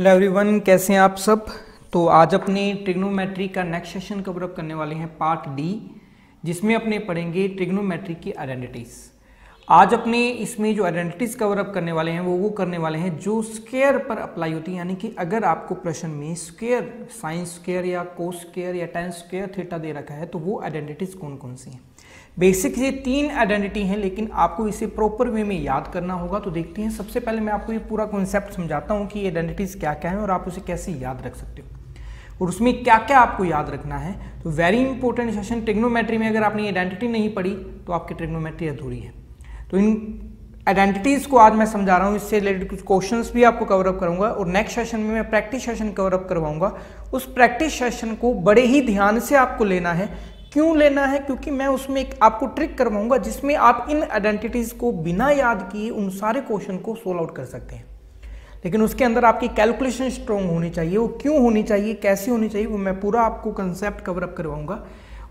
Hello everyone, कैसे हैं आप सब। तो आज अपने ट्रिग्नोमेट्री का नेक्स्ट सेशन कवर अप करने वाले हैं पार्ट डी, जिसमें अपने पढ़ेंगे ट्रिग्नोमेट्री की आइडेंटिटीज। आज अपने इसमें जो आइडेंटिटीज कवर अप करने वाले हैं वो करने वाले हैं जो स्क्वायर पर अप्लाई होती है। यानी कि अगर आपको प्रश्न में स्क्वायर, साइन स्क्वायर या कोस स्क्वायर या टेन स्क्वायर थीटा दे रखा है तो वो आइडेंटिटीज कौन कौन सी हैं। बेसिक ये 3 आइडेंटिटी हैं, लेकिन आपको इसे प्रॉपर वे में याद करना होगा। तो देखते हैं, सबसे पहले मैं आपको ये पूरा कॉन्सेप्ट समझाता हूँ कि ये आइडेंटिटीज क्या क्या है और आप उसे कैसे याद रख सकते हो और उसमें क्या क्या आपको याद रखना है। तो वेरी इंपॉर्टेंट सेशन ट्रिग्नोमेट्री में अगर आपने आइडेंटिटी नहीं पढ़ी तो आपकी ट्रिग्नोमेट्री अधूरी है। तो इन आइडेंटिटीज को आज मैं समझा रहा हूँ, इससे रिलेटेड कुछ क्वेश्चंस भी आपको कवर अप करूंगा और नेक्स्ट सेशन में मैं प्रैक्टिस सेशन कवर अप करवाऊंगा। उस प्रैक्टिस सेशन को बड़े ही ध्यान से आपको लेना है। क्यों लेना है? क्योंकि मैं उसमें एक आपको ट्रिक करवाऊंगा जिसमें आप इन आइडेंटिटीज को बिना याद किए उन सारे क्वेश्चन को सोल्व आउट कर सकते हैं। लेकिन उसके अंदर आपकी कैलकुलेशन स्ट्रॉन्ग होनी चाहिए। वो क्यों होनी चाहिए, कैसे होनी चाहिए, वो मैं पूरा आपको कंसेप्ट कवर अप करवाऊंगा।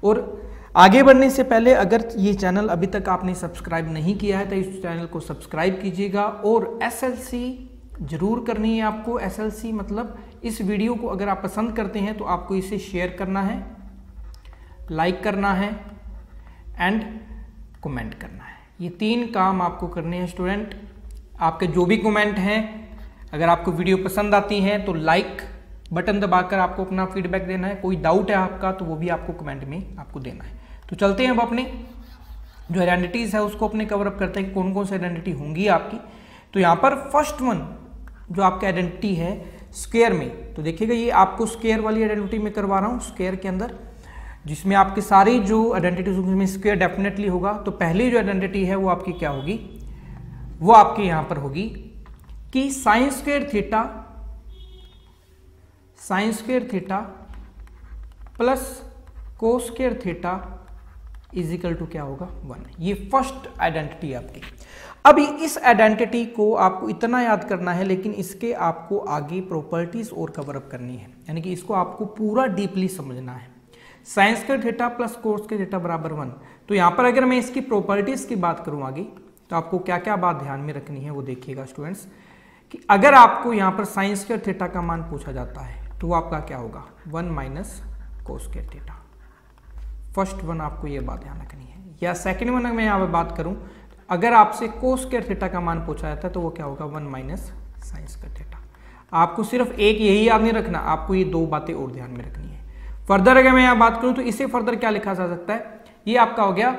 और आगे बढ़ने से पहले अगर ये चैनल अभी तक आपने सब्सक्राइब नहीं किया है तो इस चैनल को सब्सक्राइब कीजिएगा और SLC जरूर करनी है आपको। SLC मतलब इस वीडियो को अगर आप पसंद करते हैं तो आपको इसे शेयर करना है, लाइक करना है एंड कमेंट करना है। ये 3 काम आपको करने हैं स्टूडेंट। आपके जो भी कमेंट हैं, अगर आपको वीडियो पसंद आती है तो लाइक बटन दबाकर आपको अपना फीडबैक देना है। कोई डाउट है आपका तो वो भी आपको कमेंट में आपको देना है। तो चलते हैं अब अपने जो आइडेंटिटीज है उसको अपने कवर अप करते हैं कि कौन कौन सी आइडेंटिटी होंगी आपकी। तो यहाँ पर फर्स्ट वन जो आपकी आइडेंटिटी है स्क्वायर में, तो देखिएगा ये आपको स्क्वायर वाली आइडेंटिटी में करवा रहा हूँ। स्क्वायर के अंदर जिसमें आपकी सारी जो आइडेंटिटीज में स्क्वायर डेफिनेटली होगा। तो पहली जो आइडेंटिटी है वो आपकी क्या होगी, वो आपकी यहां पर होगी कि sine square theta plus cos square theta is equal to क्या होगा 1। ये फर्स्ट आइडेंटिटी आपकी। अब इस आइडेंटिटी को आपको इतना याद करना है, लेकिन इसके आपको आगे प्रॉपर्टीज और कवर अप करनी है। यानी कि इसको आपको पूरा डीपली समझना है। Sign square theta plus cos square theta बराबर 1। तो यहां पर अगर मैं इसकी प्रॉपर्टीज की बात करूं आगे तो आपको क्या क्या बात ध्यान में रखनी है वो देखिएगा स्टूडेंट्स। कि अगर आपको यहां पर साइन स्क्वायर थीटा का मान पूछा जाता है तो वो आपका क्या होगा 1 minus cos square theta. First one आपको ये बात ध्यान रखनी है। या सेकेंड वन मैं यहां पर बात करूं, अगर आपसे कोस स्क्वायर थीटा का मान पूछा जाता है तो वो क्या होगा 1 माइनस साइन स्क्वायर थीटा। आपको सिर्फ एक यही याद नहीं रखना, आपको ये 2 बातें और ध्यान में रखनी है। फर्दर अगर मैं यहां बात करूं तो इसे फर्दर क्या लिखा जा सकता है, ये आपका हो गया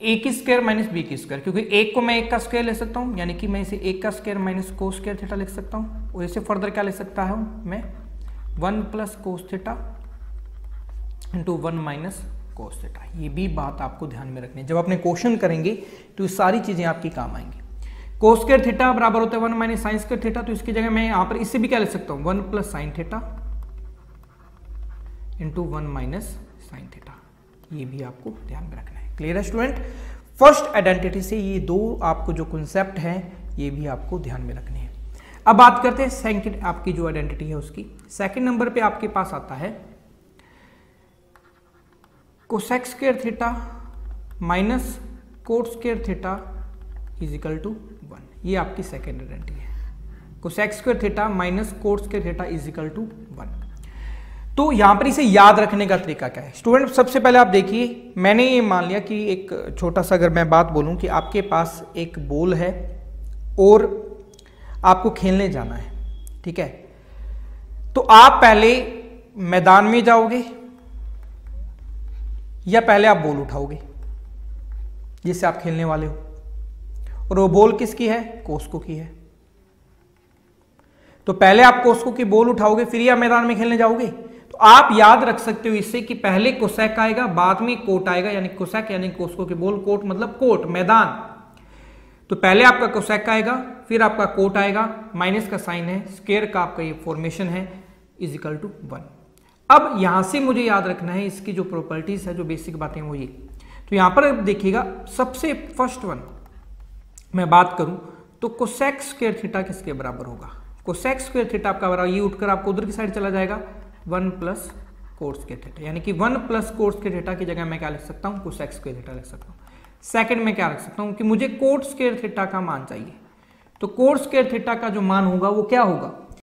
a की स्क्वायर माइनस b की स्क्वायर। क्योंकि एक को मैं 1 का स्क्वायर ले सकता हूं, यानी कि मैं इसे 1 का square minus cos square theta लिख सकता हूं। और इसे फर्दर क्या लिख सकता हूं मैं 1 plus cos theta into 1 minus cos theta. ये भी बात आपको ध्यान में रखनी है। जब अपने क्वेश्चन करेंगे तो ये सारी चीजें आपकी काम आएंगी। कोस स्क्वायर थीटा बराबर होता है 1 माइनस साइन स्क्वायर थीटा। तो इसकी जगह मैं यहां पर इससे भी क्या लिख सकता हूं 1 plus sine theta into 1 minus sine theta. ये भी आपको ध्यान में रखना है। क्लियर है स्टूडेंट? फर्स्ट आइडेंटिटी से ये 2 आपको जो कॉन्सेप्ट है ये भी आपको ध्यान में रखने हैं। अब बात करते हैं सेकंड आपकी जो आइडेंटिटी है उसकी। सेकंड नंबर पे आपके पास आता है cosec square theta minus cot square theta is equal to 1। ये आपकी सेकंड आइडेंटिटी है। Cosec square theta minus cot square theta is equal to 1। तो यहां पर इसे याद रखने का तरीका क्या है स्टूडेंट? सबसे पहले आप देखिए, मैंने ये मान लिया कि एक छोटा सा अगर मैं बात बोलूं कि आपके पास एक बॉल है और आपको खेलने जाना है, ठीक है। तो आप पहले मैदान में जाओगे या पहले आप बॉल उठाओगे जिससे आप खेलने वाले हो, और वो बॉल किसकी है? कोस्को की है। तो पहले आप कोस्को की बॉल उठाओगे फिर या मैदान में खेलने जाओगे। तो आप याद रख सकते हो इससे कि पहले कोसेक आएगा बाद में कोट आएगा। यानी कोसेक यानी कोस्को की बॉल, कोट मतलब कोर्ट मैदान। तो पहले आपका कोसेक आएगा फिर आपका कोट आएगा, माइनस का साइन है, स्क्वायर का आपका ये फॉर्मेशन है, इज इक्वल टू 1। अब यहां से मुझे याद रखना है इसकी जो प्रॉपर्टीज है, जो बेसिक बातें वो ये। तो यहां पर देखिएगा सबसे फर्स्ट वन मैं बात करूं तो कोसेक स्क्वायर थीटा किसके बराबर होगा? कोसेक स्क्वायर थीटा आपका बराबर, ये उठकर आपको उधर की साइड चला जाएगा 1 प्लस कोट स्क्वायर थीटा। यानी कि 1 प्लस कोट स्क्वायर थीटा की जगह मैं क्या लिख सकता हूं कोसेक स्क्वायर थीटा लिख सकता हूं। सेकंड में क्या रख सकता हूं कि मुझे कोट स्क्वायर थीटा का मान चाहिए। तो कोट स्क्वायर थीटा का जो मान होगा वो क्या होगा